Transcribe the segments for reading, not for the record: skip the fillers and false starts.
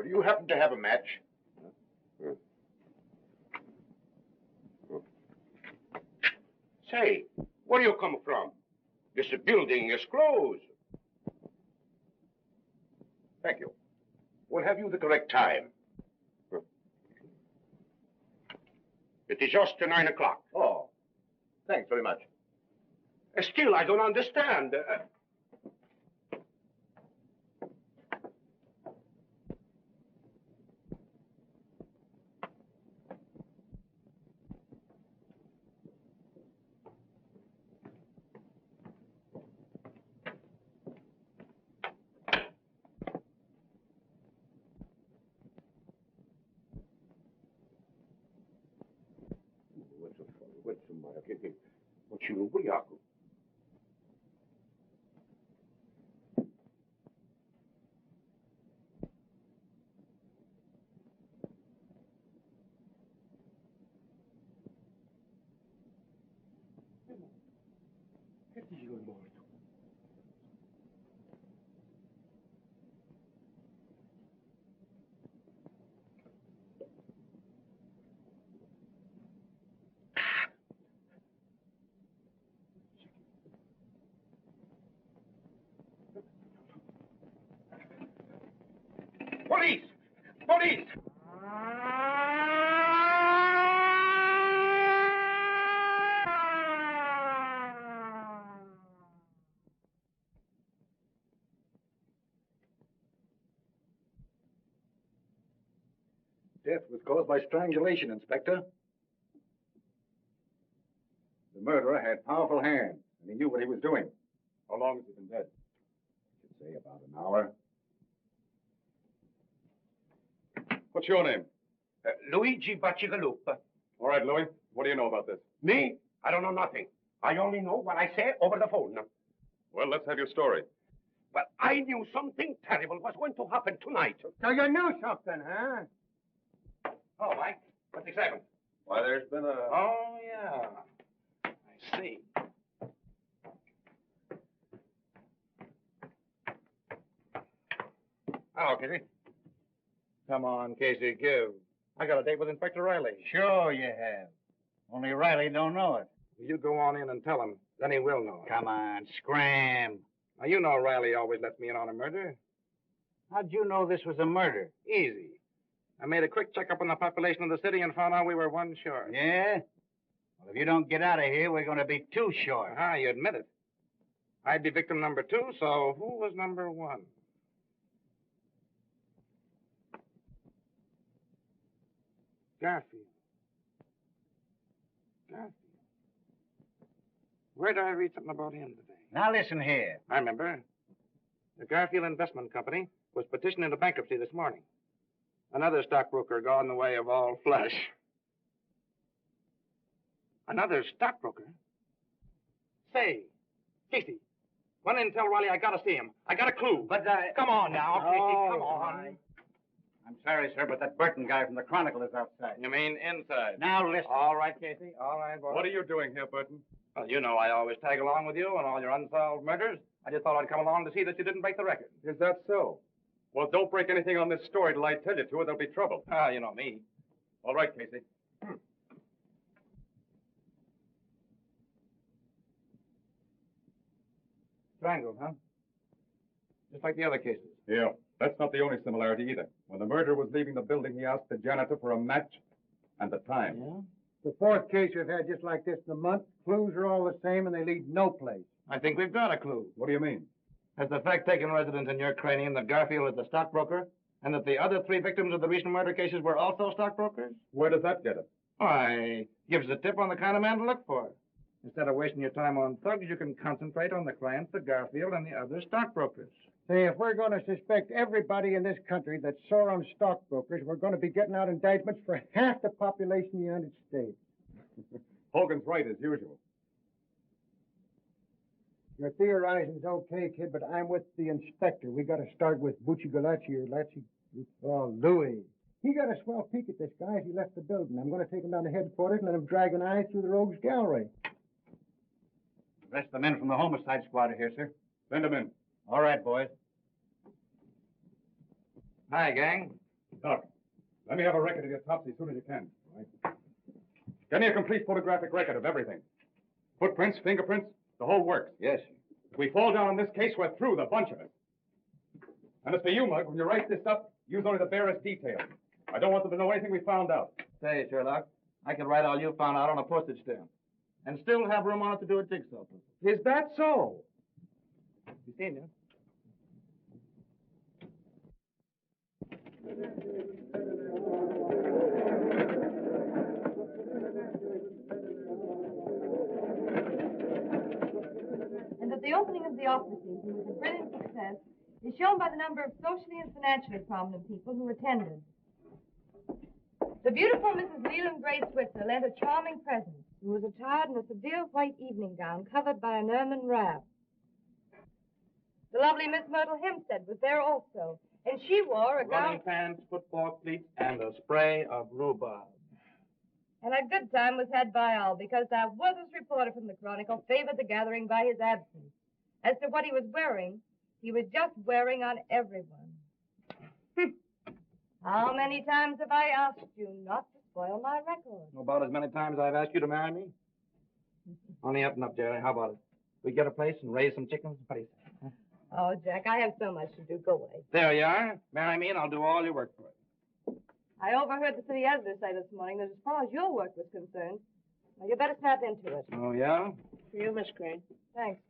do you happen to have a match? Say, where do you come from? This building is closed. Thank you. We'll have you the correct time. It is just 9 o'clock. Oh, thanks very much. Still, I don't understand. What's your Yaku? Police! Police! Death was caused by strangulation, Inspector. The murderer had powerful hands, and he knew what he was doing. How long has he been dead? I should say about an hour. What's your name? Luigi Bacigalupa. All right, Louis. What do you know about this? Me? I don't know nothing. I only know what I say over the phone. Well, let's have your story. But I knew something terrible was going to happen tonight. So you knew something, huh? Oh, Mike, what's happened? Why, there's been a... Oh, yeah. I see. Oh, Casey. Come on, Casey, give. I got a date with Inspector Riley. Sure you have. Only Riley don't know it. You go on in and tell him. Then he will know. Come on, scram. Now, you know Riley always lets me in on a murder. How'd you know this was a murder? Easy. I made a quick checkup on the population of the city and found out we were one short. Yeah? Well, if you don't get out of here, we're going to be two short. Ah, you admit it. I'd be victim number 2, so who was number 1? Garfield. Garfield. Where did I read something about him today? Now listen here. I remember. The Garfield Investment Company was petitioned into bankruptcy this morning. Another stockbroker got in the way of all flesh. Another stockbroker? Say, Casey, run in and tell Riley I gotta see him. I got a clue. But Come on now, Casey, come on. Right. I'm sorry, sir, but that Burton guy from the Chronicle is outside. You mean inside? Now listen. All right, Casey. All right, boy. What are you doing here, Burton? Well, you know I always tag along with you on all your unsolved murders. I just thought I'd come along to see that you didn't break the record. Is that so? Well, don't break anything on this story till I tell you to, or there'll be trouble. Ah, you know me. All right, Casey. Strangled, huh? Just like the other cases. Yeah, that's not the only similarity either. When the murderer was leaving the building, he asked the janitor for a match and the time. Yeah? The fourth case we've had just like this in a month. Clues are all the same, and they lead no place. I think we've got a clue. What do you mean? Has the fact taken residence in your cranium that Garfield is the stockbroker, and that the other 3 victims of the recent murder cases were also stockbrokers? Where does that get us? Why, gives a tip on the kind of man to look for. Instead of wasting your time on thugs, you can concentrate on the clients, the Garfield, and the other stockbrokers. Say, if we're going to suspect everybody in this country that's sore on stockbrokers, we're going to be getting out indictments for half the population of the United States. Hogan's right, as usual. Your theorizing's okay, kid, but I'm with the inspector. We got to start with Buccigalacci or Lacci. Oh, Louis. He got a swell peek at this guy as he left the building. I'm going to take him down to headquarters and let him drag an eye through the rogues gallery. The rest of the men from the homicide squad are here, sir. Send them in. All right, boys. Hi, gang. Doc, let me have a record of the autopsy as soon as you can. All right. Get me a complete photographic record of everything. Footprints, fingerprints, the whole works. Yes. If we fall down on this case, we're through, the bunch of us. And as for you, Mug, when you write this up, use only the barest details. I don't want them to know anything we found out. Say, Sherlock, I could write all you found out on a postage stamp. And still have room on it to do a jigsaw puzzle. Is that so? You seen it? And that the opening of the opera season was a brilliant success is shown by the number of socially and financially prominent people who attended. The beautiful Mrs. Leland Grace Switzer lent a charming present and was attired in a severe white evening gown covered by an ermine wrap. The lovely Miss Myrtle Hempstead was there also, and she wore a gown... Running pants, football cleats, and a spray of rhubarb. And a good time was had by all, because that worthless reporter from the Chronicle favored the gathering by his absence. As to what he was wearing, he was just wearing on everyone. How many times have I asked you not to spoil my record? About as many times I've asked you to marry me. Only up and up, Jerry. How about it? We get a place and raise some chickens? What do you say? Huh? Oh, Jack, I have so much to do. Go away. There you are. Marry me and I'll do all your work for it. I overheard the city editor say this morning that as far as your work was concerned, well, you better snap into it. Oh, yeah? For you, Miss Crane. Thanks.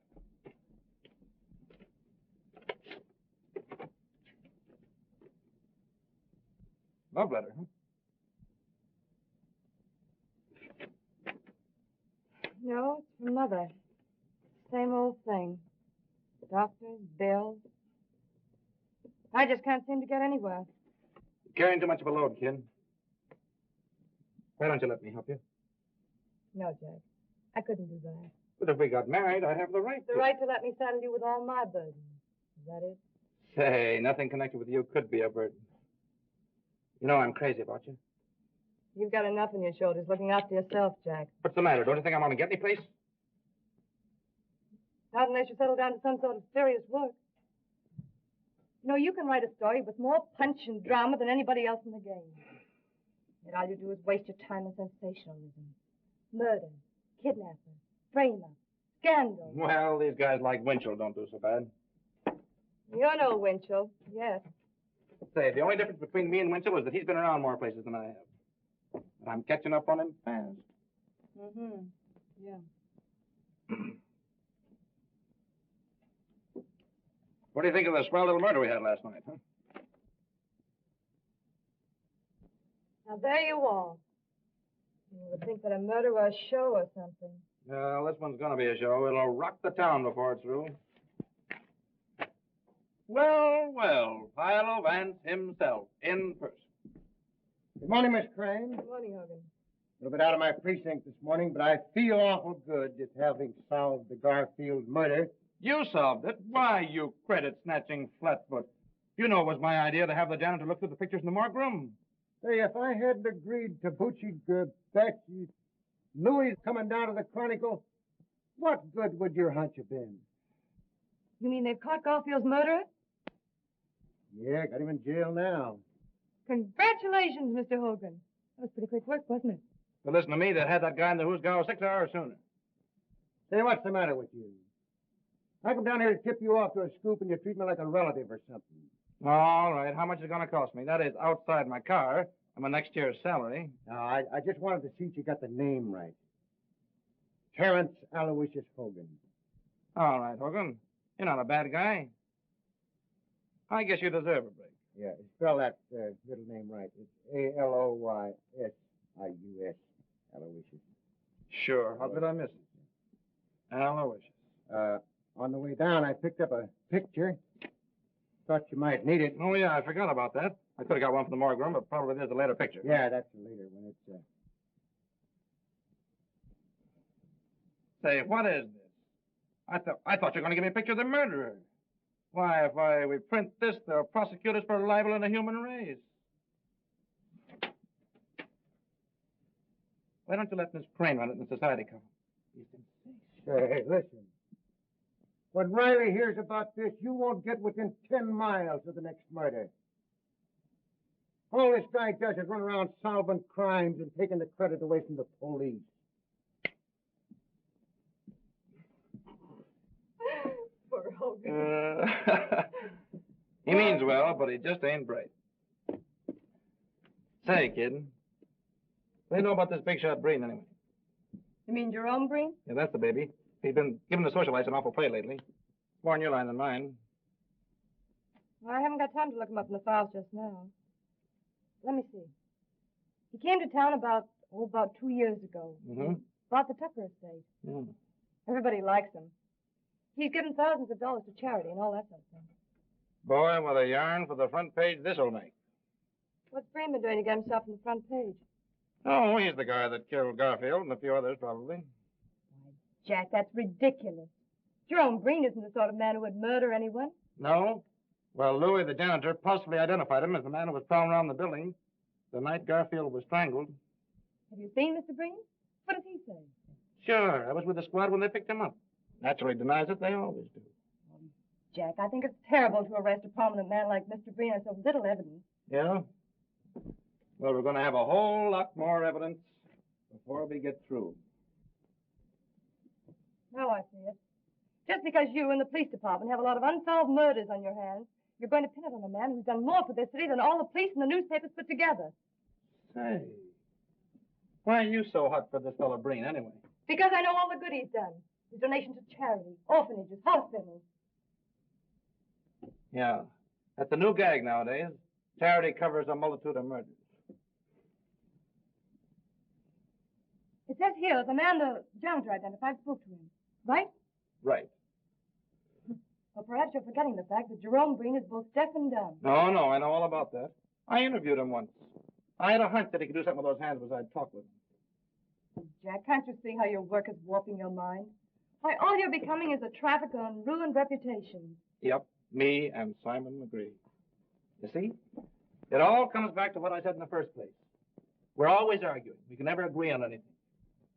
Love letter, huh? No, it's from Mother. Same old thing. Doctors, bills. I just can't seem to get anywhere. You're carrying too much of a load, kid. Why don't you let me help you? No, Jack. I couldn't do that. But if we got married, I'd have the right The to. right to let me saddle you with all my burdens. Is that it? Say, nothing connected with you could be a burden. You know I'm crazy about you. You've got enough on your shoulders looking after yourself, Jack. What's the matter? Don't you think I'm going to get any place? Not unless you settle down to some sort of serious work. You know, you can write a story with more punch and drama than anybody else in the game. Yet all you do is waste your time in sensationalism. Murder, kidnapping, frame-up, scandal. Well, these guys like Winchell don't do so bad. You're no Winchell, yes. Say, the only difference between me and Winchell is that he's been around more places than I have. And I'm catching up on him fast. Mm-hmm. Yeah. What do you think of the swell little murder we had last night, huh? Now, there you are. You would think that a murder was a show or something. Well, this one's going to be a show. It'll rock the town before it's through. Well, well, Philo Vance himself, in person. Good morning, Miss Crane. Good morning, Hogan. A little bit out of my precinct this morning, but I feel awful good at having solved the Garfield murder. You solved it. Why, you credit-snatching flatfoot. You know it was my idea to have the janitor look through the pictures in the morgue room. Hey, if I hadn't agreed to Butchie Betsy Louis coming down to the Chronicle, what good would your hunch have been? You mean they've caught Garfield's murderer? Yeah, got him in jail now. Congratulations, Mr. Hogan. That was pretty quick work, wasn't it? But listen to me, they'd had that guy in the Hoosgow 6 hours sooner. Say, what's the matter with you? I come down here to tip you off to a scoop and you treat me like a relative or something. All right, how much is it going to cost me? That is outside my car and my next year's salary. No, I just wanted to see if you got the name right. Terrence Aloysius Hogan. All right, Hogan. You're not a bad guy. I guess you deserve a break. Yeah, spell that middle name right. It's Aloysius. Aloysius. Sure. How could I miss it? Aloysius. On the way down, I picked up a picture. Thought you might need it. Oh, yeah, I forgot about that. I could have got one from the morgue room, but probably there's a later picture. Yeah, that's a later one. It's Say, what is this? I thought you were going to give me a picture of the murderer. Why, if we print this, they'll prosecute us for libel in the human race. Why don't you let Miss Crane run it in the society column? Hey, listen. When Riley hears about this, you won't get within 10 miles of the next murder. All this guy does is run around solving crimes and taking the credit away from the police. Poor Hogan. He means well, but he just ain't bright. Say, kid, what do you know about this big shot Breen, anyway? You mean Jerome Breen? Yeah, that's the baby. He's been giving the socialites an awful play lately. More on your line than mine. Well, I haven't got time to look him up in the files just now. Let me see. He came to town about 2 years ago. Mm-hmm. Bought the Tucker estate. Mm. Everybody likes him. He's given thousands of dollars to charity and all that sort of thing. Boy, what a yarn for the front page this'll make. What's Breen been doing to get himself on the front page? Oh, he's the guy that killed Garfield and a few others, probably. Jack, that's ridiculous. Jerome Breen isn't the sort of man who would murder anyone. No? Well, Louis, the janitor, possibly identified him as the man who was prowling around the building the night Garfield was strangled. Have you seen Mr. Breen? What does he say? Sure, I was with the squad when they picked him up. Naturally denies it, they always do. Jack, I think it's terrible to arrest a prominent man like Mr. Breen on so little evidence. Yeah? Well, we're going to have a whole lot more evidence before we get through. Now I see it. Just because you and the police department have a lot of unsolved murders on your hands, you're going to pin it on a man who's done more for this city than all the police and the newspapers put together. Say, why are you so hot for this fellow Breen, anyway? Because I know all the good he's done. His donation to charity, orphanages, hospitals. Yeah, that's the new gag nowadays. Charity covers a multitude of murders. It says here that the man the janitor identified spoke to him, right? Right. Well, perhaps you're forgetting the fact that Jerome Breen is both deaf and dumb. No, I know all about that. I interviewed him once. I had a hunch that he could do something with those hands as I'd talk with him. Jack, can't you see how your work is warping your mind? Why, all you're becoming is a trafficker on ruined reputations. Yep, me and Simon McGree. You see? It all comes back to what I said in the first place. We're always arguing. We can never agree on anything.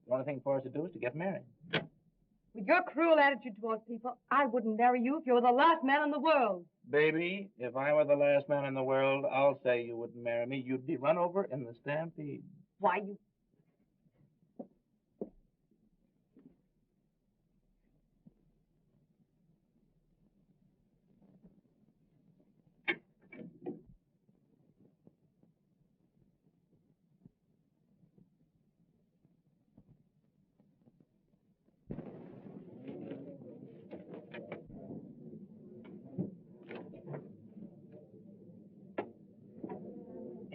The only thing for us to do is to get married. With your cruel attitude towards people, I wouldn't marry you if you were the last man in the world. Baby, if I were the last man in the world, I'll say you wouldn't marry me. You'd be run over in the stampede. Why, you...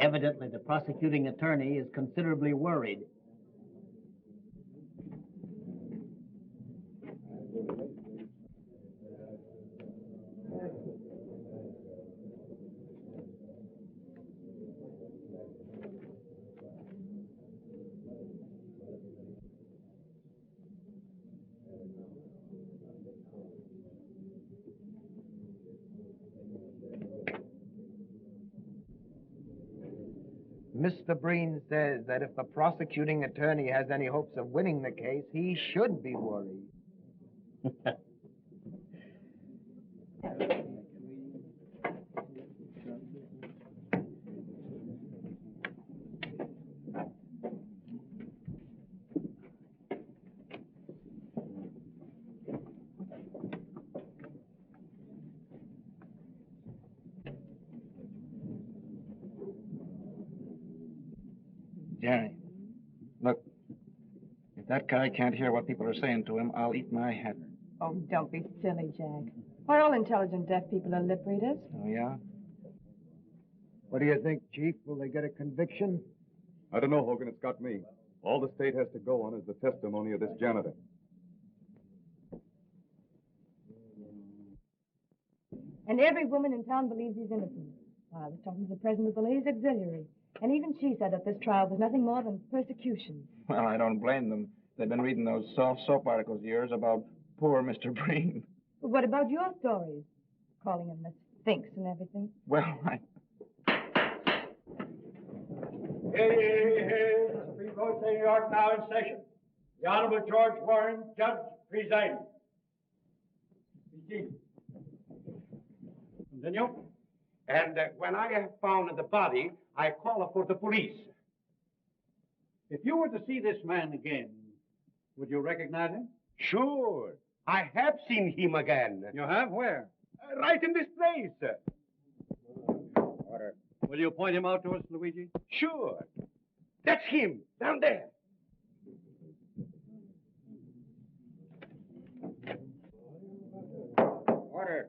Evidently, the prosecuting attorney is considerably worried. Mr. Breen says that if the prosecuting attorney has any hopes of winning the case, he should be worried. Jerry, look, if that guy can't hear what people are saying to him, I'll eat my hat. Oh, don't be silly, Jack. Why, all intelligent deaf people are lip readers. Oh, yeah? What do you think, Chief? Will they get a conviction? I don't know, Hogan. It's got me. All the state has to go on is the testimony of this janitor. And every woman in town believes he's innocent. I was talking to the president of the Ladies' Auxiliary, and even she said that this trial was nothing more than persecution. Well, I don't blame them. They've been reading those soft soap articles of yours about poor Mr. Breen. But what about your stories? Calling him the Sphinx and everything. Well, Here, the Supreme Court of New York now in session. The Honorable George Warren, Judge, presiding. Be seated. Continue. And when I have found the body, I call for the police. If you were to see this man again, would you recognize him? Sure. I have seen him again. You have? Where? Right in this place. Order. Will you point him out to us, Luigi? Sure. That's him, down there. Order.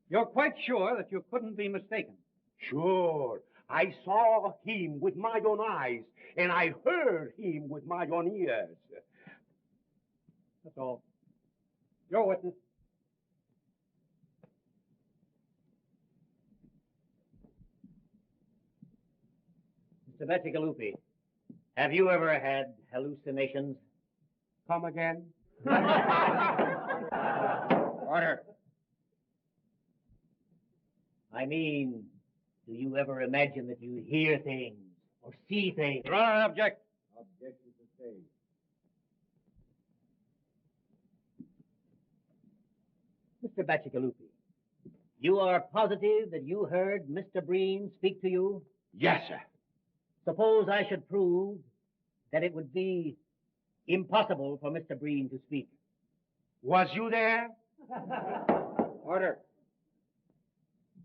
You're quite sure that you couldn't be mistaken? Sure. I saw him with my own eyes, and I heard him with my own ears. That's all. Your witness. Mr. Bacigalupi, have you ever had hallucinations? Come again? Order. I mean, do you ever imagine that you hear things or see things? Your Honor, I object. Objection sustained. Mr. Bacigalupi, you are positive that you heard Mr. Breen speak to you? Yes, sir. Suppose I should prove that it would be impossible for Mr. Breen to speak. Was you there? Order.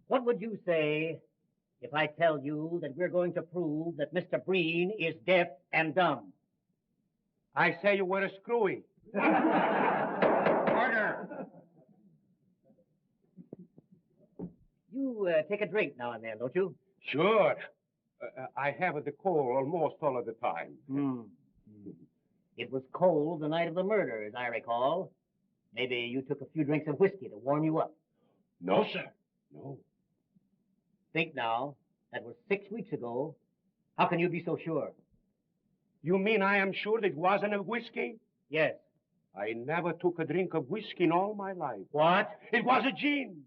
What would you say if I tell you that we're going to prove that Mr. Breen is deaf and dumb? I say you were a screwy. Order. You take a drink now and then, don't you? Sure. I have the cold almost all of the time. It was cold the night of the murder, as I recall. Maybe you took a few drinks of whiskey to warm you up. No, sir. No. Think now. That was 6 weeks ago. How can you be so sure? You mean I am sure that it wasn't a whiskey? Yes. I never took a drink of whiskey in all my life. What? It was a gin.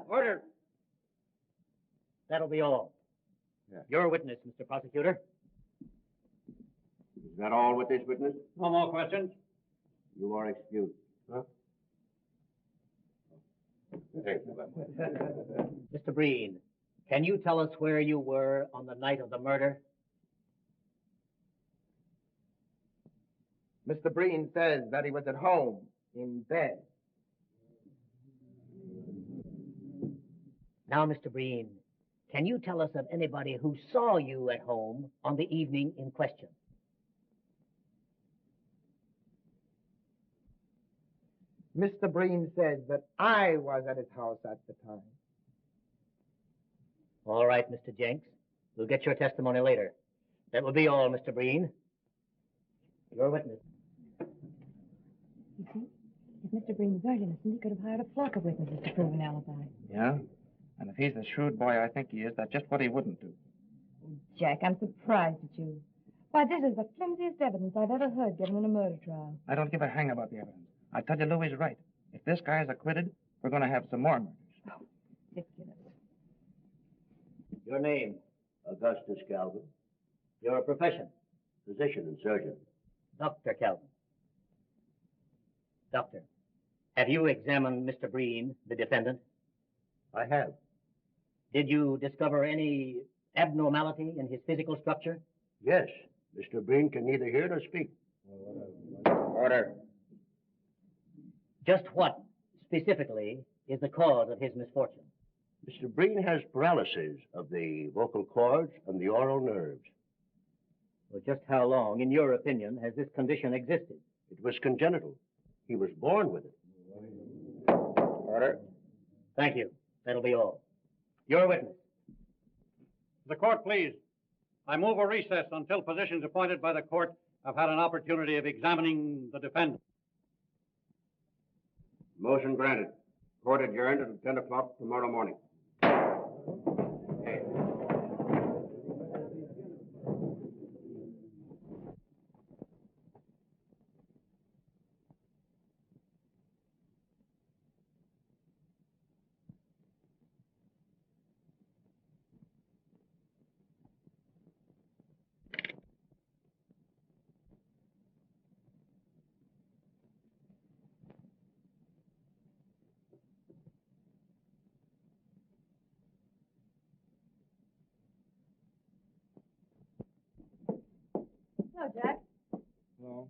Order. That'll be all. Yeah. Your witness, Mr. Prosecutor. Is that all with this witness? No more questions. You are excused. Huh? Thank you. Mr. Breen, can you tell us where you were on the night of the murder? Mr. Breen says that he was at home, in bed. Now, Mr. Breen, can you tell us of anybody who saw you at home on the evening in question? Mr. Breen says that I was at his house at the time. All right, Mr. Jenks. We'll get your testimony later. That will be all, Mr. Breen. Your witness. You see, if Mr. Breen weren't innocent, he could have hired a flock of witnesses to prove an alibi. Yeah? And if he's the shrewd boy I think he is, that's just what he wouldn't do. Jack, I'm surprised at you. Why, this is the flimsiest evidence I've ever heard given in a murder trial. I don't give a hang about the evidence. I tell you, Louis is right. If this guy is acquitted, we're going to have some more murders. Oh, ridiculous. Your name? Augustus Calvin, Your profession? physician and surgeon. Dr. Calvin. Doctor, have you examined Mr. Breen, the defendant? I have. Did you discover any abnormality in his physical structure? Yes, Mr. Breen can neither hear nor speak. Order. Just what, specifically, is the cause of his misfortune? Mr. Breen has paralysis of the vocal cords and the oral nerves. Well, just how long, in your opinion, has this condition existed? It was congenital. He was born with it. Order. Thank you. That'll be all. Your witness. The court, please. I move a recess until physicians appointed by the court have had an opportunity of examining the defendant. Motion granted. Court adjourned until 10 o'clock tomorrow morning. Hello, Jack. No.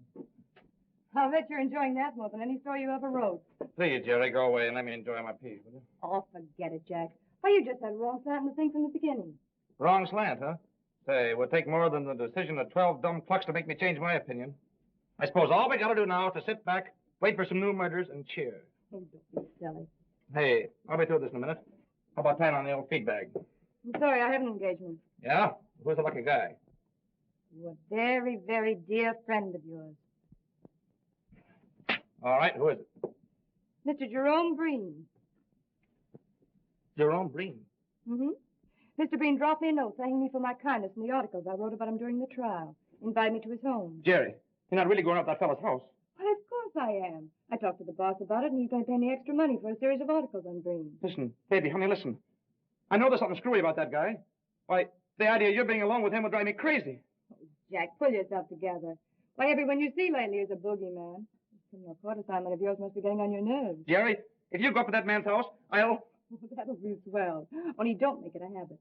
I'll bet you're enjoying that more than any story you ever wrote. Please, Jerry, go away and let me enjoy my piece, will you? Oh, forget it, Jack. Why, you just had a wrong slant in the thing from the beginning. Wrong slant, huh? Say, it would take more than the decision of 12 dumb clucks to make me change my opinion. I suppose all we gotta do now is to sit back, wait for some new murders, and cheer. Oh, don't be silly. Hey, I'll be through this in a minute. How about tying on the old feed bag? I'm sorry, I have an engagement. Yeah? Who's the lucky guy? You're a very, very dear friend of yours. All right, who is it? Mr. Jerome Breen. Jerome Breen. Mm-hmm. Mr. Breen dropped me a note thanking me for my kindness in the articles I wrote about him during the trial. Invited me to his home. Jerry, you're not really going up that fellow's house. Why, of course I am. I talked to the boss about it, and he's going to pay me extra money for a series of articles on Breen. Listen, baby, honey, listen. I know there's something screwy about that guy. Why, the idea of you being alone with him would drive me crazy. Jack, pull yourself together. Why, everyone you see lately is a boogeyman. This criminal court assignment of yours must be getting on your nerves. Jerry, if you go up to that man's house, I'll... That'll be swell. Only don't make it a habit.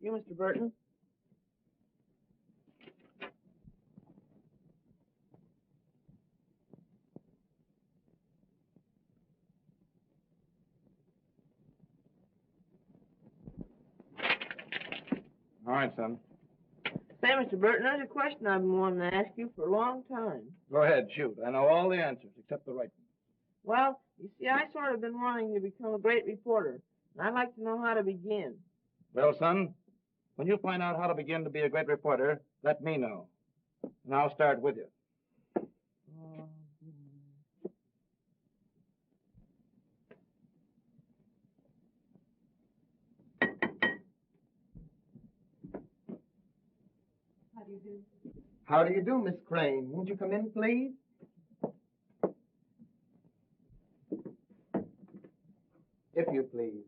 You, Mr. Burton? All right, son. Say, Mr. Burton, there's a question I've been wanting to ask you for a long time. Go ahead, shoot. I know all the answers except the right one. Well, you see, I sort of been wanting to become a great reporter, and I'd like to know how to begin. Well, son, when you find out how to begin to be a great reporter, let me know. And I'll start with you. How do you do? How do you do, Miss Crane? Won't you come in, please? If you please.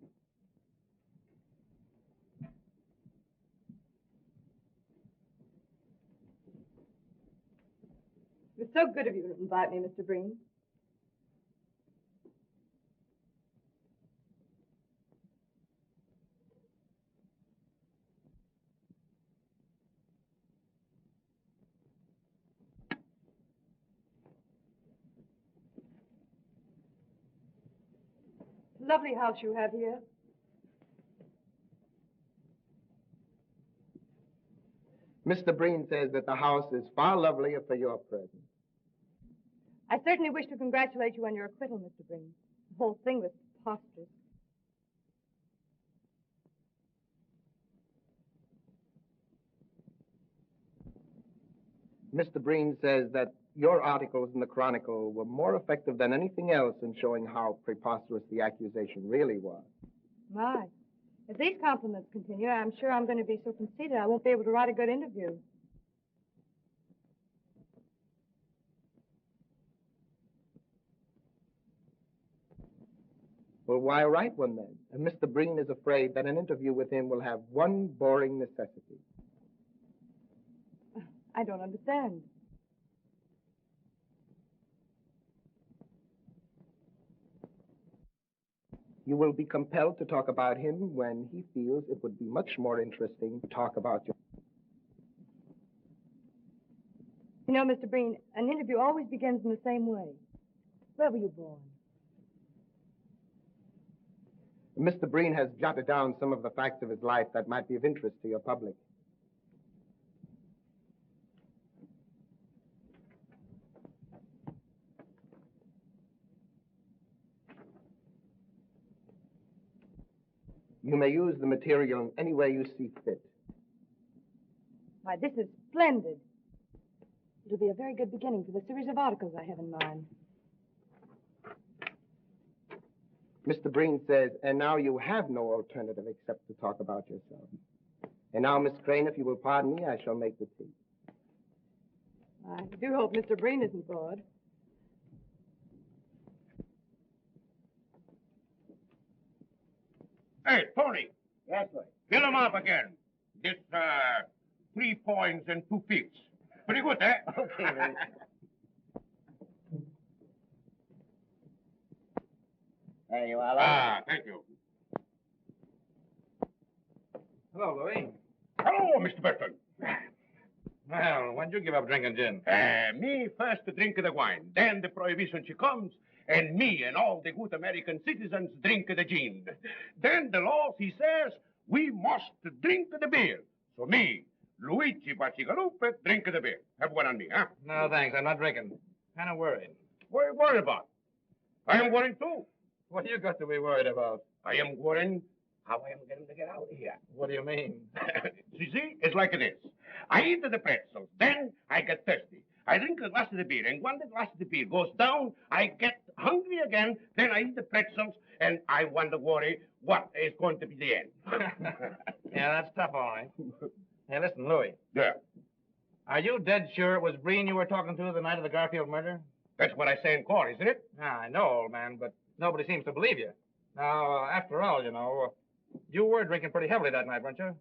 It was so good of you to invite me, Mr. Breen. Lovely house you have here. Mr. Breen says that the house is far lovelier for your presence. I certainly wish to congratulate you on your acquittal, Mr. Breen. The whole thing was preposterous. Mr. Breen says that your articles in the Chronicle were more effective than anything else in showing how preposterous the accusation really was. My. If these compliments continue, I'm sure I'm going to be so conceited I won't be able to write a good interview. Well, why write one then? And Mr. Breen is afraid that an interview with him will have one boring necessity. I don't understand. You will be compelled to talk about him when he feels it would be much more interesting to talk about you. You know, Mr. Breen, an interview always begins in the same way. Where were you born? Mr. Breen has jotted down some of the facts of his life that might be of interest to your public. You may use the material in any way you see fit. Why, this is splendid. It'll be a very good beginning for the series of articles I have in mind. Mr. Breen says, and now you have no alternative except to talk about yourself. And now, Miss Crane, if you will pardon me, I shall make the tea. I do hope Mr. Breen isn't bored. Hey, Tony, Yes, sir. fill him up again. This, 3 points and 2 fifths. Pretty good, eh? Okay, then. There you are, Ah, thank you. Hello, Louis. Hello, Mr. Burton. Well, when'd you give up drinking gin? Me first drink the wine, then the prohibition she comes, and me and all the good American citizens drink the gin. Then the law, he says, we must drink the beer. So me, Luigi Bacigalupe, drink the beer. Have one on me, huh? No, thanks. I'm not drinking. Kind of worried. What are you worried about? I am worried too. What you got to be worried about? I am worried how I am going to get out of here. What do you mean? See, it's like this. I eat the pretzels, then I get thirsty. I drink a glass of the beer, and when the glass of the beer goes down, I get hungry again, then I eat the pretzels, and I wonder, worry, what is going to be the end. Yeah, that's tough, all right. Hey, listen, Louis. Yeah, Are you dead sure it was Breen you were talking to the night of the Garfield murder? that's what I say in court, isn't it? Yeah, I know, old man, but nobody seems to believe you. Now, after all, you were drinking pretty heavily that night, weren't you?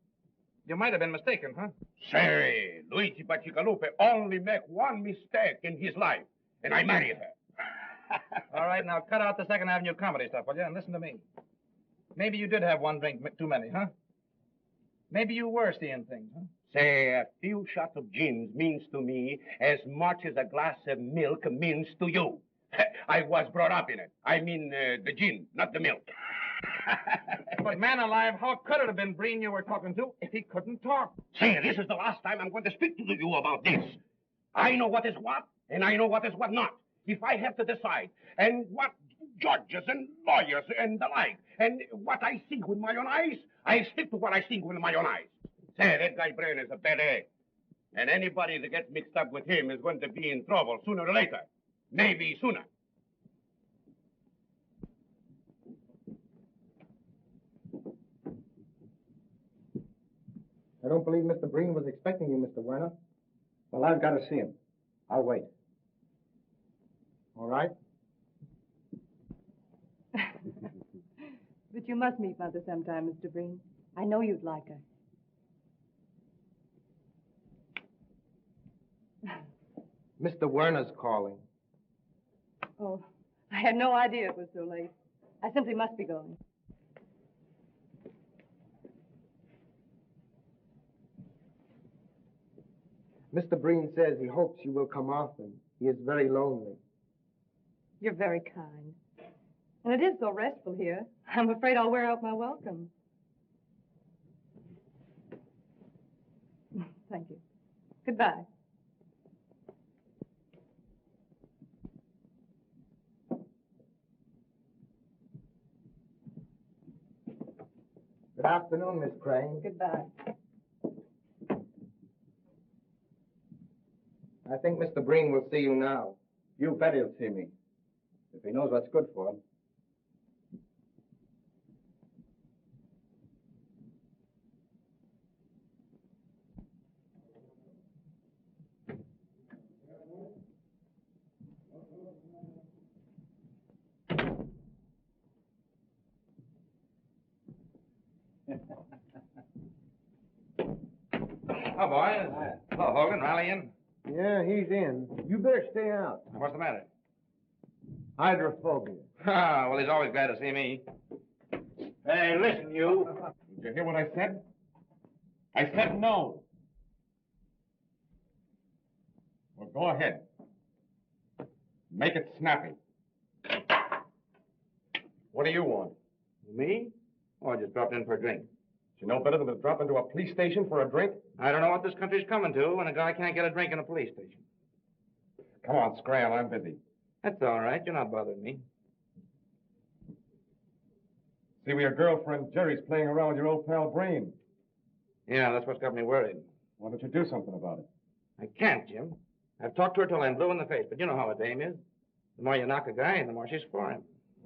You might have been mistaken, huh? Say, Luigi Bacigalupe only make one mistake in his life, and I married her. All right, now cut out the Second Avenue comedy stuff, will you? And listen to me. Maybe you did have one drink too many, huh? Maybe you were seeing things, huh? Say, a few shots of gin means to me as much as a glass of milk means to you. I was brought up in it. I mean, the gin, not the milk. But man alive, how could it have been Breen you were talking to if he couldn't talk? Say, this is the last time I'm going to speak to you about this. I know what is what, and I know what is what not. If I have to decide, and what judges and lawyers and the like, and what I see with my own eyes, I stick to what I see with my own eyes. Say, that guy Brain is a bad egg. And anybody that gets mixed up with him is going to be in trouble sooner or later. Maybe sooner. I don't believe Mr. Breen was expecting you, Mr. Werner. Well, I've got to see him. I'll wait. All right? But you must meet Mother sometime, Mr. Breen. I know you'd like her. Mr. Werner's calling. Oh, I had no idea it was so late. I simply must be going. Mr. Breen says he hopes you will come often. He is very lonely. You're very kind. And it is so restful here. I'm afraid I'll wear out my welcome. Thank you. Goodbye. Good afternoon, Miss Crane. Goodbye. I think Mr. Breen will see you now. You bet he'll see me. If he knows what's good for him. Oh, boys. Hello, Hogan. Rally in. Yeah, he's in. You better stay out. What's the matter? Hydrophobia. Ah, well, he's always glad to see me. Hey, listen, you. Did you hear what I said? I said no. Well, go ahead. Make it snappy. What do you want? Me? Oh, I just dropped in for a drink. You know better than to drop into a police station for a drink? I don't know what this country's coming to when a guy can't get a drink in a police station. Come on, Scram, I'm busy. That's all right. You're not bothering me. See where your girlfriend Jerry's playing around with your old pal Breen. Yeah, that's what's got me worried. Why don't you do something about it? I can't, Jim. I've talked to her till I'm blue in the face, but you know how a dame is. The more you knock a guy, the more she's for him.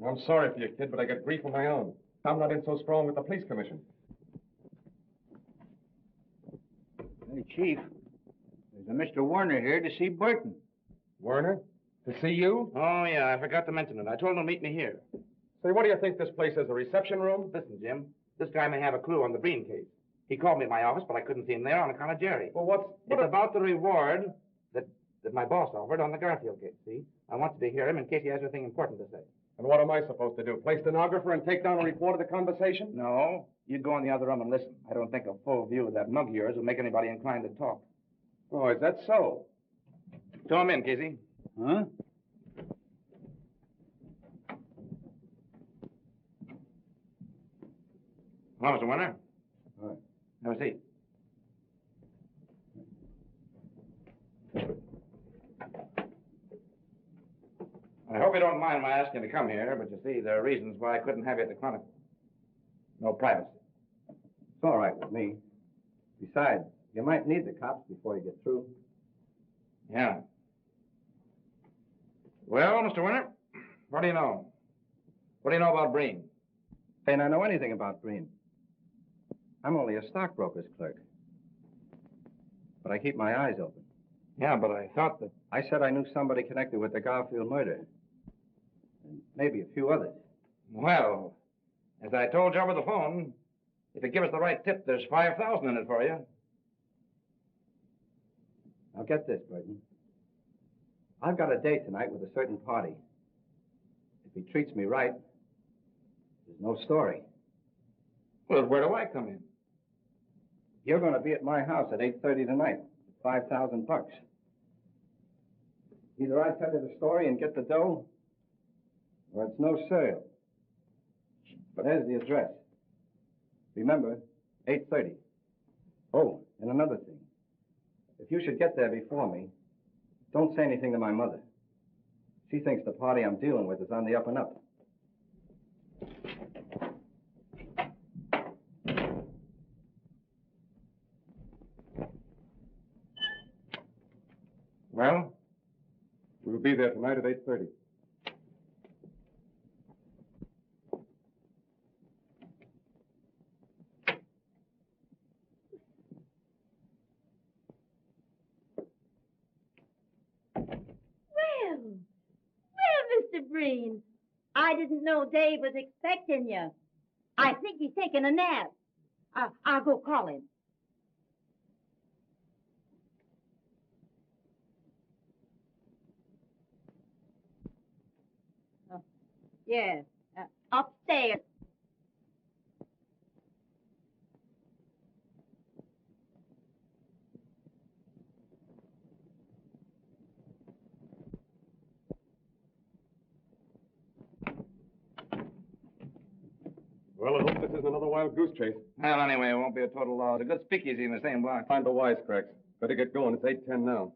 I'm sorry for you, kid, but I get grief of my own. I'm not in so strong with the police commission. Hey, Chief. There's a Mr. Werner here to see Burton. Werner? To see you? Oh, yeah, I forgot to mention it. I told him to meet me here. Say, what do you think this place is, a reception room? Listen, Jim, this guy may have a clue on the Breen case. He called me at my office, but I couldn't see him there on account of Jerry. Well, It's about the reward that my boss offered on the Garfield case, see? I wanted to hear him in case he has anything important to say. And what am I supposed to do? Play stenographer and take down a report of the conversation? No. You'd go in the other room and listen. I don't think a full view of that mug of yours will make anybody inclined to talk. Oh, is that so? Show him in, Casey. Huh? Hello, Mr. Warner. All right. Have a seat. I hope you don't mind my asking you to come here, but you see, there are reasons why I couldn't have you at the Chronicle. No privacy. It's all right with me. Besides, you might need the cops before you get through. Yeah. Well, Mr. Winter, what do you know? What do you know about Breen? Ain't I know anything about Breen. I'm only a stockbroker's clerk. But I keep my eyes open. Yeah, but I thought that... I said I knew somebody connected with the Garfield murder. And maybe a few others. Well, as I told you over the phone, if you give us the right tip, there's $5,000 in it for you. Now get this, Burton. I've got a date tonight with a certain party. If he treats me right, there's no story. Well, where do I come in? You're going to be at my house at 8:30 tonight. $5,000. Either I tell you the story and get the dough, or it's no sale. But there's the address. Remember, 8:30. Oh, and another thing. If you should get there before me, don't say anything to my mother. She thinks the party I'm dealing with is on the up and up. Well? We'll be there tonight at 8:30. Well, Mr. Breen, I didn't know Dave was expecting you. I think he's taking a nap. I'll go call him. Yes, upstairs. Well, I hope this isn't another wild goose chase. Well, anyway, it won't be a total loss. A good speakeasy in the same block. Find the wisecracks. Better get going. It's 8:10 now.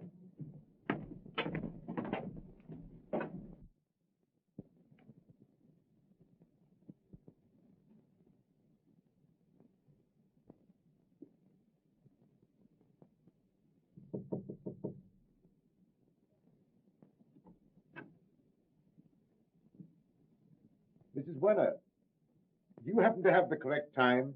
Mrs. Werner, do you happen to have the correct time?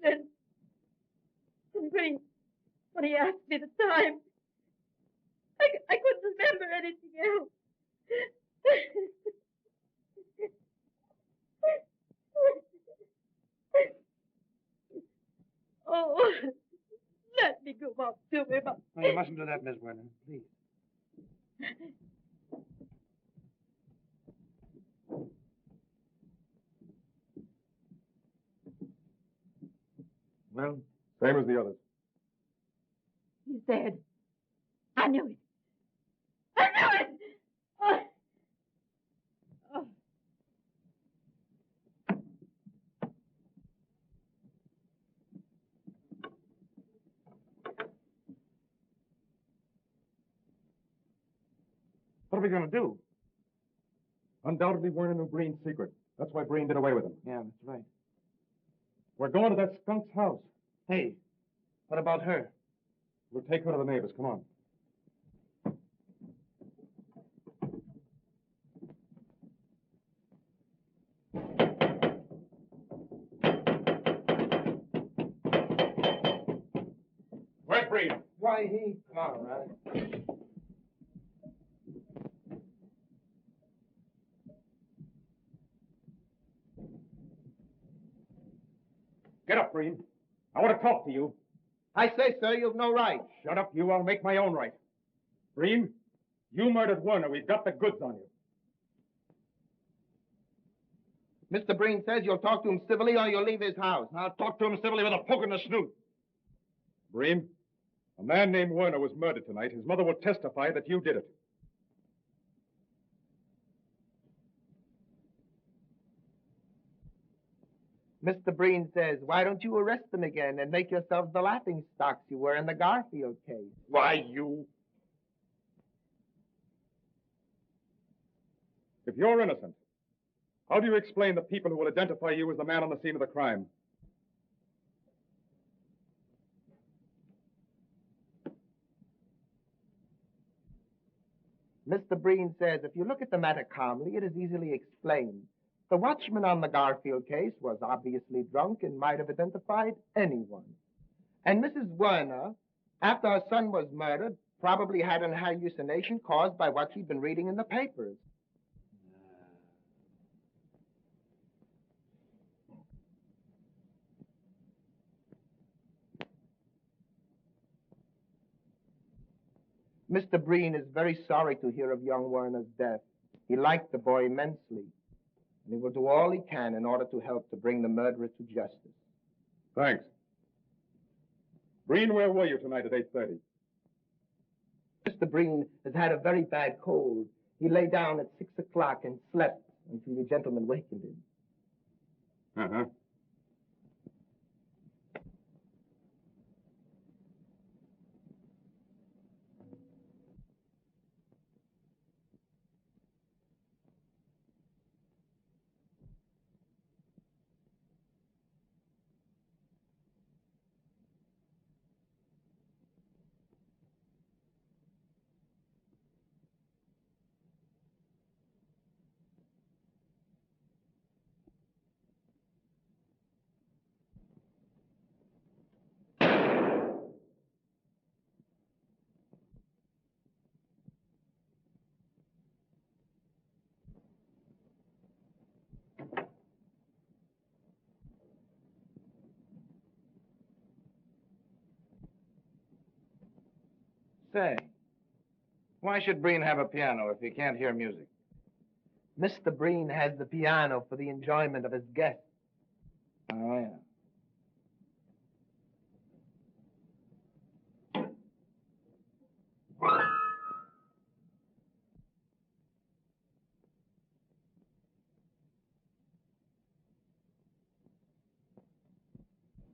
Then Breen, when he asked me the time, I couldn't remember anything else. Oh, let me go up to him. No, you mustn't do that, Miss Werner. Please. Well? Same as the others. He's dead. I knew it. I knew it! Oh. Oh. What are we going to do? Undoubtedly, Werner knew Breen's secret. That's why Breen did away with him. Yeah, that's right. We're going to that skunk's house. Hey, what about her? We'll take her to the neighbors. Come on. Breen. Why, he... All right. Get up, Breen. I want to talk to you. I say, sir, you've no right. Shut up, you. I'll make my own right. Breen, you murdered Werner. We've got the goods on you. Mr. Breen says you'll talk to him civilly or you'll leave his house. I'll talk to him civilly with a poke in the snoot. Breen, a man named Werner was murdered tonight. His mother will testify that you did it. Mr. Breen says, why don't you arrest them again and make yourselves the laughing stocks you were in the Garfield case? Why, you... If you're innocent, how do you explain the people who will identify you as the man on the scene of the crime? Mr. Breen says, if you look at the matter calmly, it is easily explained. The watchman on the Garfield case was obviously drunk and might have identified anyone. And Mrs. Werner, after her son was murdered, probably had an hallucination caused by what she'd been reading in the papers. Mr. Breen is very sorry to hear of young Werner's death. He liked the boy immensely, and he will do all he can in order to help to bring the murderer to justice. Thanks. Breen, where were you tonight at 8:30? Mr. Breen has had a very bad cold. He lay down at 6 o'clock and slept until the gentleman wakened him. Uh-huh. Say, why should Breen have a piano if he can't hear music? Mr. Breen has the piano for the enjoyment of his guests. Oh, yeah.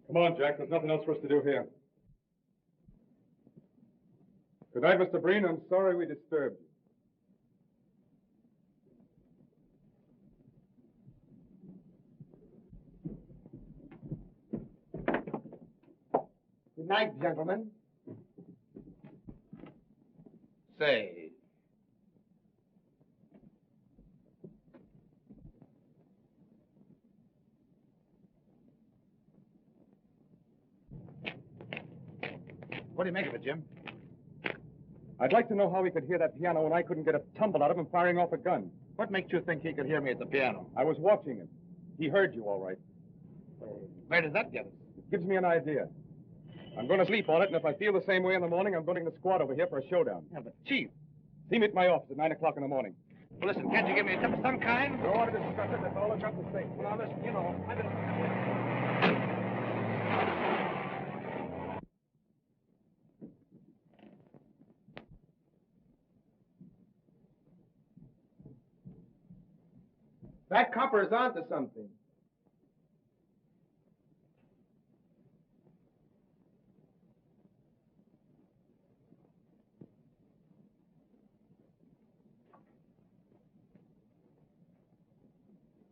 Come on, Jack. There's nothing else for us to do here. Good night, Mr. Breen. I'm sorry we disturbed you. Good night, gentlemen. Say, what do you make of it, Jim? I'd like to know how he could hear that piano when I couldn't get a tumble out of him firing off a gun. What makes you think he could hear me at the piano? I was watching him. He heard you all right. Where does that get us? It gives me an idea. I'm going to sleep on it, and if I feel the same way in the morning, I'm going to the squad over here for a showdown. Yeah, but Chief. See me at my office at 9 o'clock in the morning. Well, listen, can't you give me a tip of some kind? Don't want to discuss it. That's all I've got to say. Well, now, listen, you know, I've been... That copper is onto something.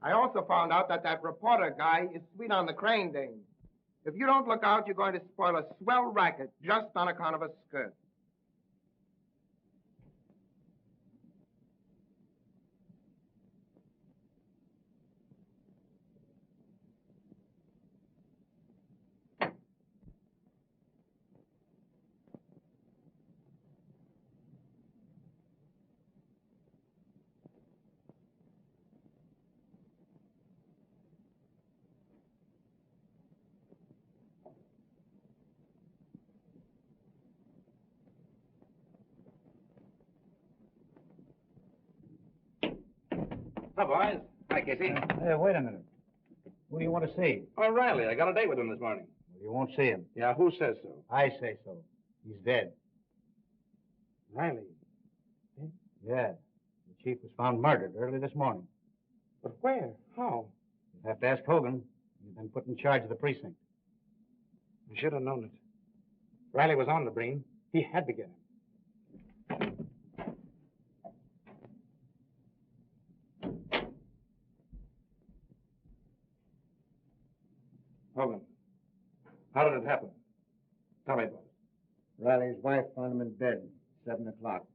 I also found out that reporter guy is sweet on the crane dame. If you don't look out, you're going to spoil a swell racket just on account of a skirt. Hi, boys. Hi, Casey. Hey, wait a minute. Who do you want to see? Oh, Riley. I got a date with him this morning. Well, you won't see him. Yeah, who says so? I say so. He's dead. Riley. Yeah. The chief was found murdered early this morning. But where? How? You'll have to ask Hogan. He's been put in charge of the precinct. I should have known it. Riley was on the Breen. He had to get him. Hogan, how did it happen? Tell me about it. Riley's wife found him in bed, 7 o'clock.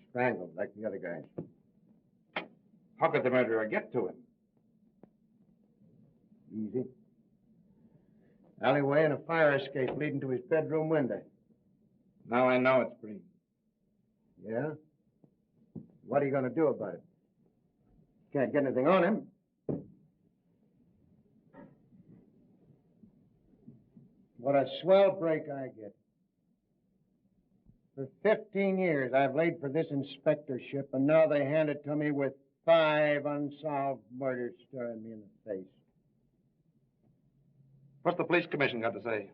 Strangled like the other guys. How could the murderer get to him? Easy. Alleyway and a fire escape leading to his bedroom window. Now I know it's Breen. Yeah? What are you going to do about it? Can't get anything on him. What a swell break I get. For 15 years, I've laid for this inspectorship, and now they hand it to me with 5 unsolved murders staring me in the face. What's the police commission got to say?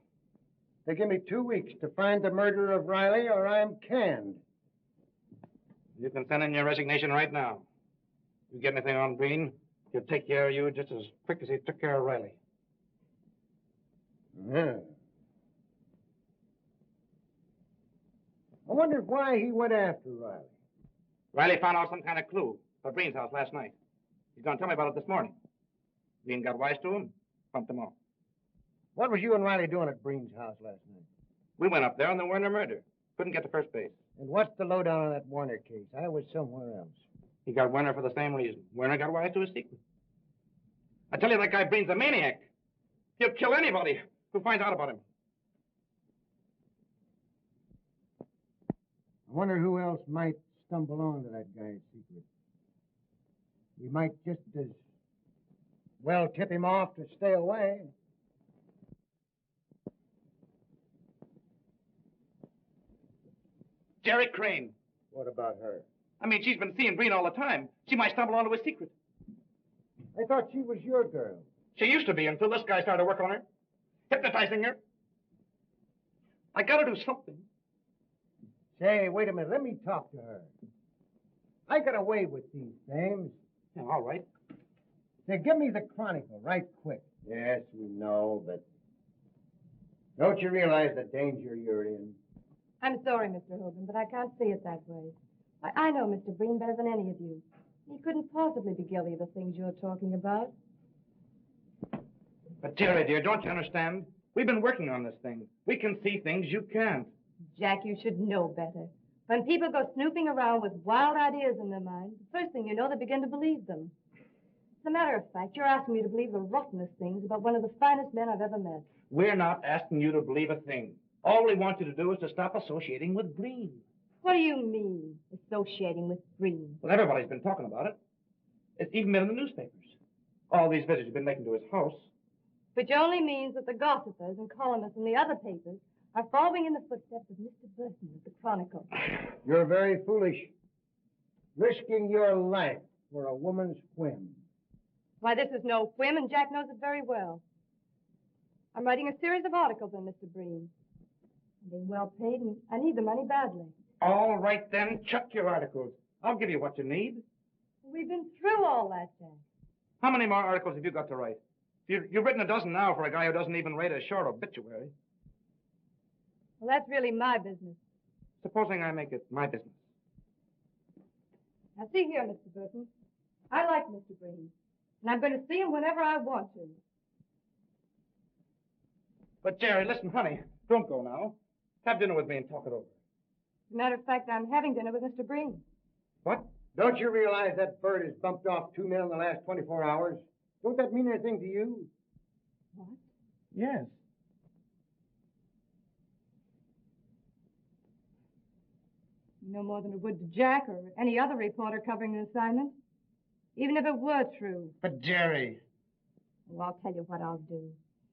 They give me 2 weeks to find the murderer of Riley, or I'm canned. You can send in your resignation right now. You get anything on Breen, he'll take care of you just as quick as he took care of Riley. Yeah. I wonder why he went after Riley. Riley found out some kind of clue at Breen's house last night. He's going to tell me about it this morning. Breen got wise to him, pumped him off. What was you and Riley doing at Breen's house last night? We went up there on the Werner murder. Couldn't get to first base. And what's the lowdown on that Warner case? I was somewhere else. He got Werner for the same reason. Werner got wise to his secret. I tell you, that guy Breen's a maniac. He'll kill anybody who finds out about him. I wonder who else might stumble onto that guy's secret. We might just as well tip him off to stay away. Jerry Crane. What about her? I mean, she's been seeing Breen all the time. She might stumble onto his secret. I thought she was your girl. She used to be until this guy started working on her, hypnotizing her. I gotta do something. Say, wait a minute. Let me talk to her. I got away with these things. Yeah, all right. Say, give me the Chronicle right quick. Yes, we know, but don't you realize the danger you're in? I'm sorry, Mr. Hogan, but I can't see it that way. I know Mr. Breen better than any of you. He couldn't possibly be guilty of the things you're talking about. But, Jerry, dear, don't you understand? We've been working on this thing. We can see things you can't. Jack, you should know better. When people go snooping around with wild ideas in their mind, the first thing you know, they begin to believe them. As a matter of fact, you're asking me to believe the rottenest things about one of the finest men I've ever met. We're not asking you to believe a thing. All we want you to do is to stop associating with Breen. What do you mean, associating with Breen? Well, everybody's been talking about it. It's even been in the newspapers. All these visits you've been making to his house. Which only means that the gossipers and columnists in the other papers are following in the footsteps of Mr. Burton of the Chronicle. You're very foolish. Risking your life for a woman's whim. Why, this is no whim, and Jack knows it very well. I'm writing a series of articles on Mr. Breen. I'm being well paid, and I need the money badly. All right, then. Chuck your articles. I'll give you what you need. We've been through all that, Jack. How many more articles have you got to write? You've written a dozen now for a guy who doesn't even write a short obituary. Well, that's really my business. Supposing I make it my business. Now, see here, Mr. Burton. I like Mr. Breen, and I'm going to see him whenever I want to. But, Jerry, listen, honey. Don't go now. Have dinner with me and talk it over. As a matter of fact, I'm having dinner with Mr. Breen. What? Don't you realize that bird has bumped off 2 men in the last 24 hours? Don't that mean anything to you? What? Yes. No more than it would to Jack or any other reporter covering an assignment. Even if it were true. But, Jerry... Well, I'll tell you what I'll do.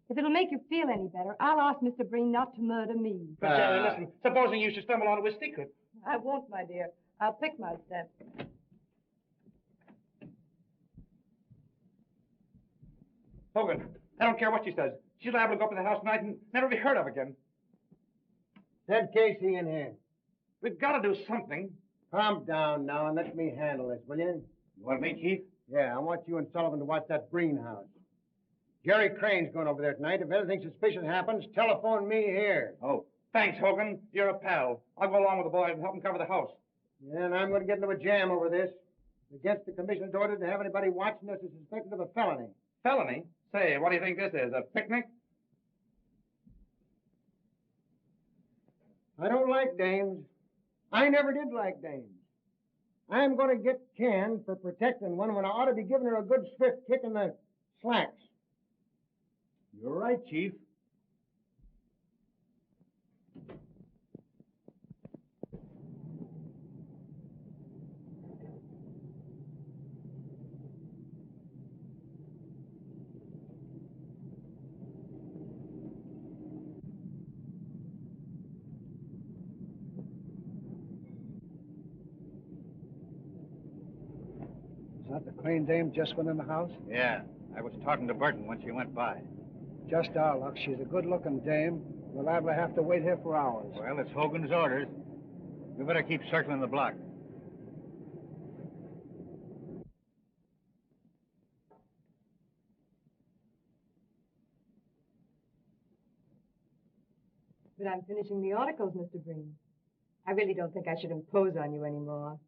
If it'll make you feel any better, I'll ask Mr. Breen not to murder me. But, Jerry, listen. Supposing you should stumble onto his secret. I won't, my dear. I'll pick my steps. Hogan, I don't care what she says. She's liable to go up to the house tonight and never be heard of again. Send Casey in here. We've got to do something. Calm down now and let me handle this, will you? You want me, Chief? Yeah, I want you and Sullivan to watch that Breen house. Jerry Crane's going over there tonight. If anything suspicious happens, telephone me here. Oh, thanks, Hogan. You're a pal. I'll go along with the boys and help them cover the house. Yeah, and I'm going to get into a jam over this. Against the commissioner's order to have anybody watching us is suspected of a felony. Felony? Say, what do you think this is, a picnic? I don't like dames. I never did like dames. I'm going to get canned for protecting one when I ought to be giving her a good swift kick in the slacks. You're right, Chief. Is that the Crane dame just went in the house? Yeah, I was talking to Burton when she went by. Just our luck. She's a good-looking dame. We're liable to have to wait here for hours. Well, it's Hogan's orders. We better keep circling the block. But I'm finishing the articles, Mr. Breen. I really don't think I should impose on you anymore.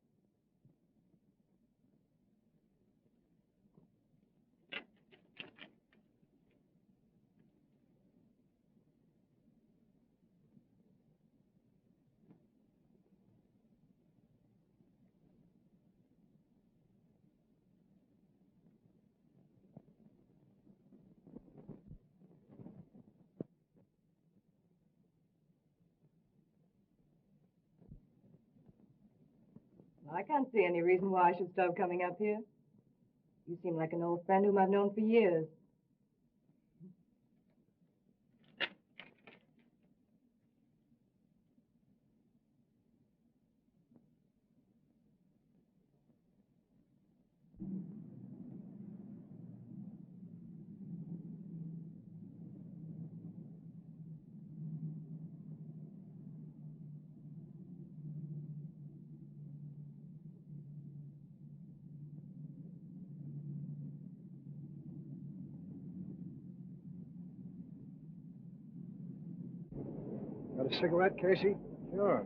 I can't see any reason why I should stop coming up here. You seem like an old friend whom I've known for years. Got a cigarette, Casey? Sure.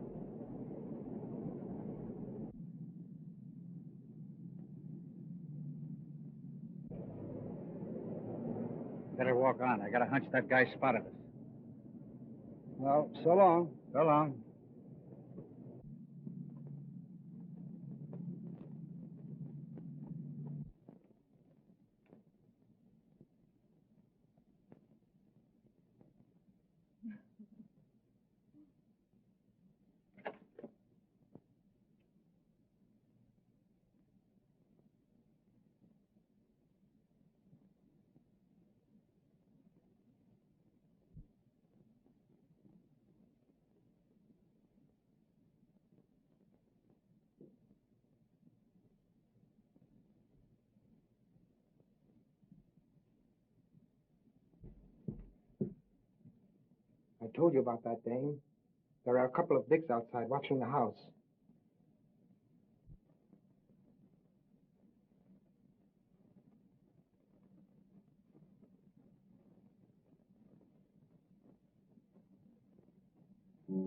Better walk on. I got a hunch that guy spotted us. Well, so long. So long. I told you about that dame. There are a couple of dicks outside watching the house. I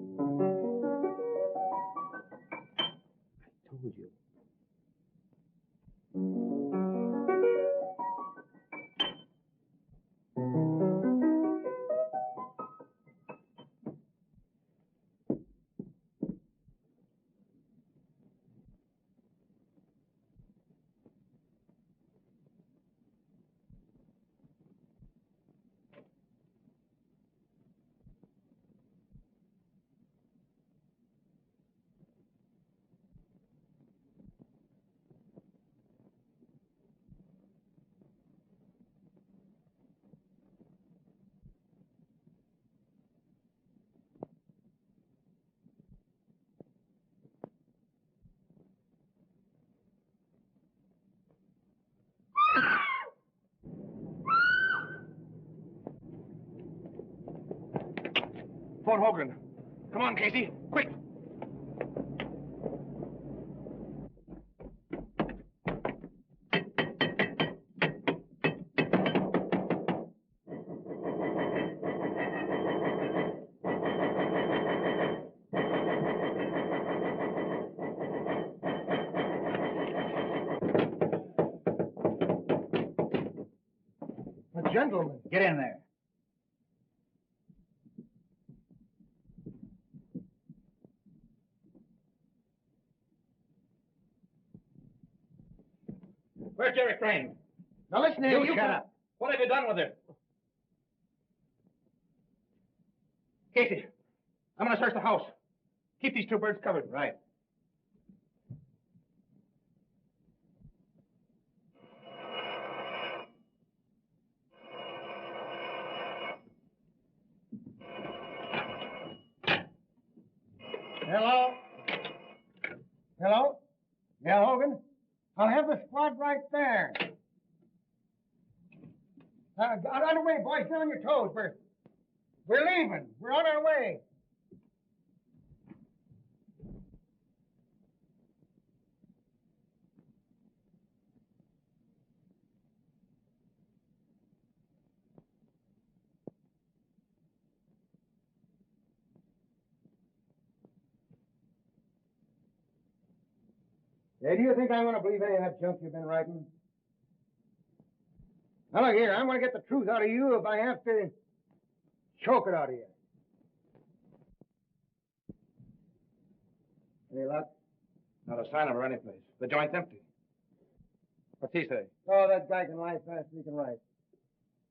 told you. telephone Hogan. Come on, Casey, quick. Gentlemen. Get in there. Where's Jerry Crane? Now listen here, You shut up. What have you done with it? Casey, I'm going to search the house. Keep these two birds covered. Right. Hello? Hello? Yeah, Hogan? I'll have the squad right there. Get on your way, boys. Get on your toes. We're leaving. We're on our way. Hey, do you think I'm going to believe any of that junk you've been writing? Now, look here, I'm going to get the truth out of you if I have to choke it out of you. Any luck? Not a sign of her anyplace. The joint's empty. What's he say? Oh, that guy can lie fast as he can write.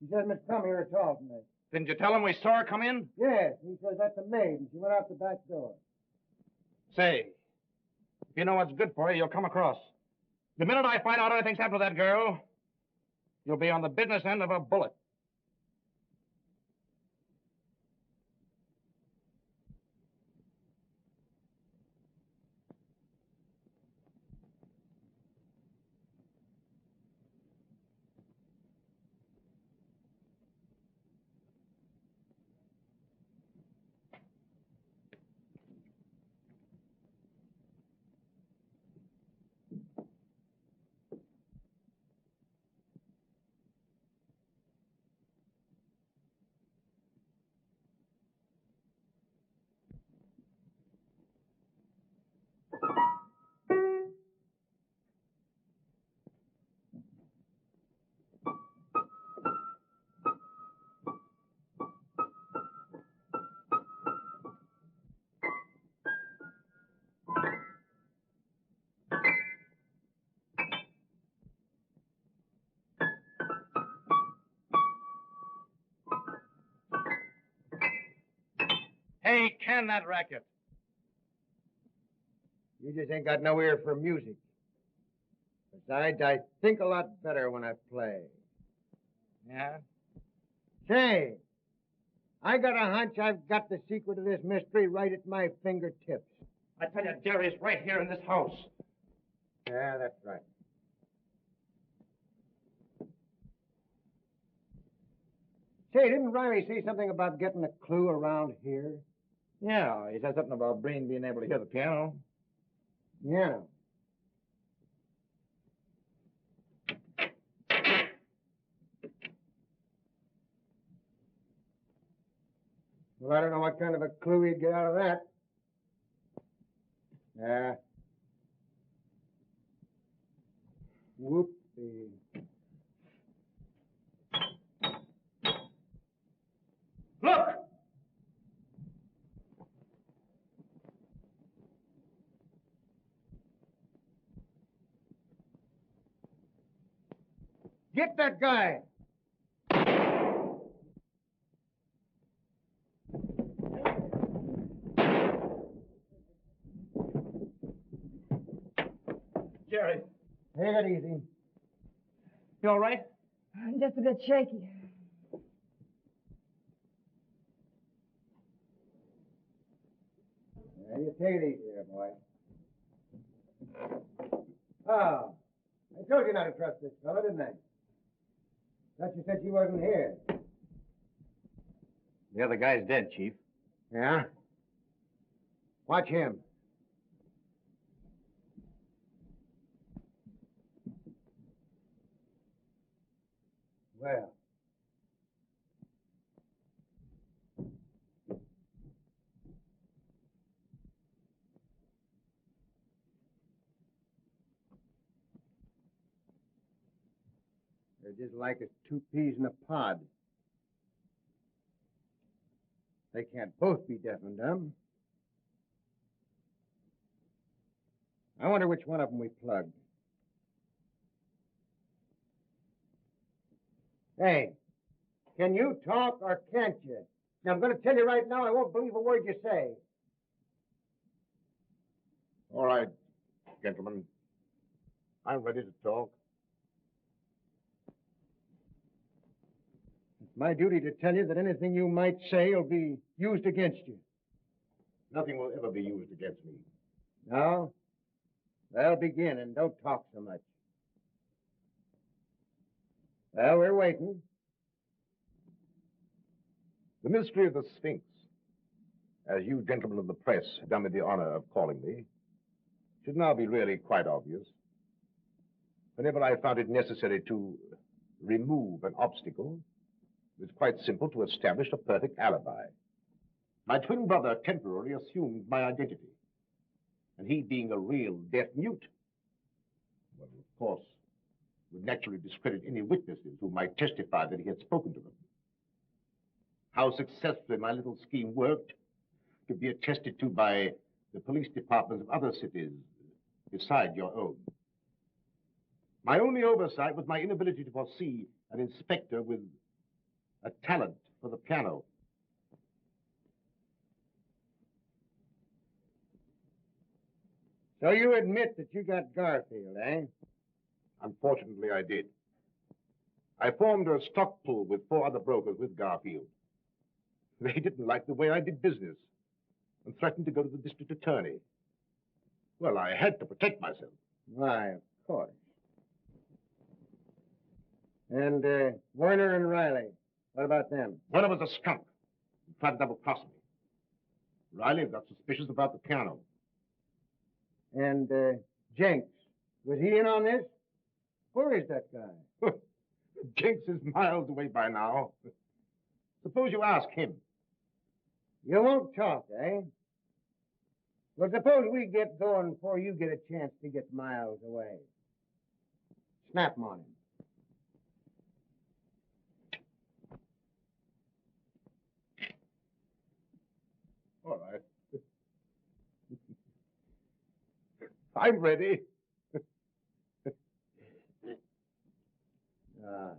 He says Miss come here at all tonight. Didn't you tell him we saw her come in? Yes, he says that's a maid, and she went out the back door. Say, if you know what's good for you, you'll come across. The minute I find out anything's happened to that girl, you'll be on the business end of a bullet. Hey, can that racket. You just ain't got no ear for music. Besides, I think a lot better when I play. Yeah? Say, I got a hunch I've got the secret of this mystery right at my fingertips. I tell you, Jerry's right here in this house. Yeah, that's right. Say, didn't Riley say something about getting a clue around here? Yeah, he said something about Breen being able to hear the piano. Yeah. Well, I don't know what kind of a clue he'd get out of that. Yeah. Whoopsie. Look! Get that guy! Jerry, Take it easy. you all right? I'm just a bit shaky. Yeah, you take it easy there, boy. Oh, I told you not to trust this fellow, didn't I? Thought you said she wasn't here. The other guy's dead, Chief. Yeah? Watch him. Well. They're just like as two peas in a pod. They can't both be deaf and dumb. I wonder which one of them we plugged. Hey, can you talk or can't you? Now, I'm going to tell you right now, I won't believe a word you say. All right, gentlemen. I'm ready to talk. It's my duty to tell you that anything you might say will be used against you. Nothing will ever be used against me. No? Well, begin and don't talk so much. Well, we're waiting. The mystery of the Sphinx, as you gentlemen of the press have done me the honor of calling me, should now be really quite obvious. Whenever I found it necessary to remove an obstacle, it was quite simple to establish a perfect alibi. My twin brother temporarily assumed my identity, and he being a real deaf mute, well, of course, would naturally discredit any witnesses who might testify that he had spoken to them. How successfully my little scheme worked could be attested to by the police departments of other cities beside your own. My only oversight was my inability to foresee an inspector with a talent for the piano. So you admit that you got Garfield, eh? Unfortunately, I did. I formed a stock pool with 4 other brokers with Garfield. They didn't like the way I did business and threatened to go to the district attorney. Well, I had to protect myself. Why, of course. And Werner and Riley, what about them? One was a skunk who tried to double-cross me. Riley got suspicious about the piano. And Jenks, was he in on this? Where is that guy? Jenks is miles away by now. Suppose you ask him. You won't talk, eh? Well, suppose we get going before you get a chance to get miles away. Snap 'em on him. All right. I'm ready. No.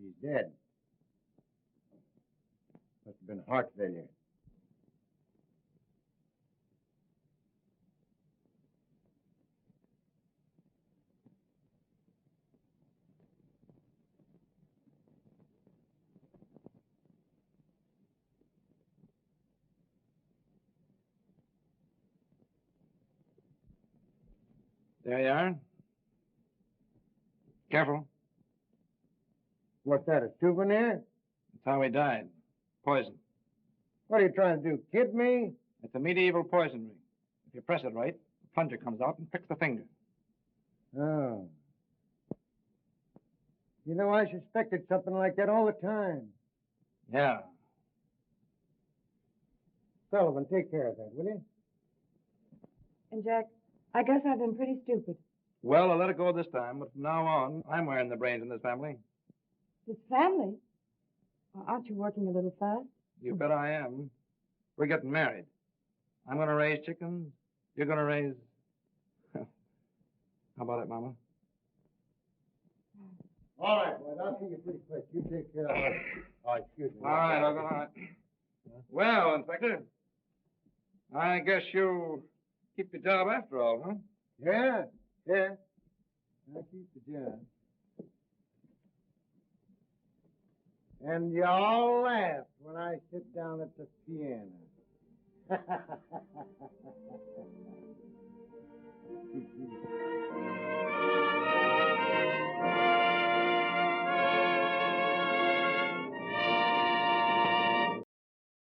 He's dead. Must have been heart failure. There you are. Careful. What's that, a souvenir? That's how he died. Poison. What are you trying to do, kid me? It's a medieval poison ring. If you press it right, the plunger comes out and pricks the finger. Oh. You know, I suspected something like that all the time. Yeah. Sullivan, take care of that, will you? And, Jack, I guess I've been pretty stupid. Well, I'll let it go this time, but from now on, I'm wearing the brains in this family. This family? Well, aren't you working a little fast? You bet I am. We're getting married. I'm going to raise chickens. You're going to raise... How about it, Mama? All right, boys, I'll see you pretty quick. You take care of it. Oh, excuse me. All right, all right. Well, Inspector, I guess you keep your job after all, huh? Yeah. I'll keep the job. And you all laugh when I sit down at the piano.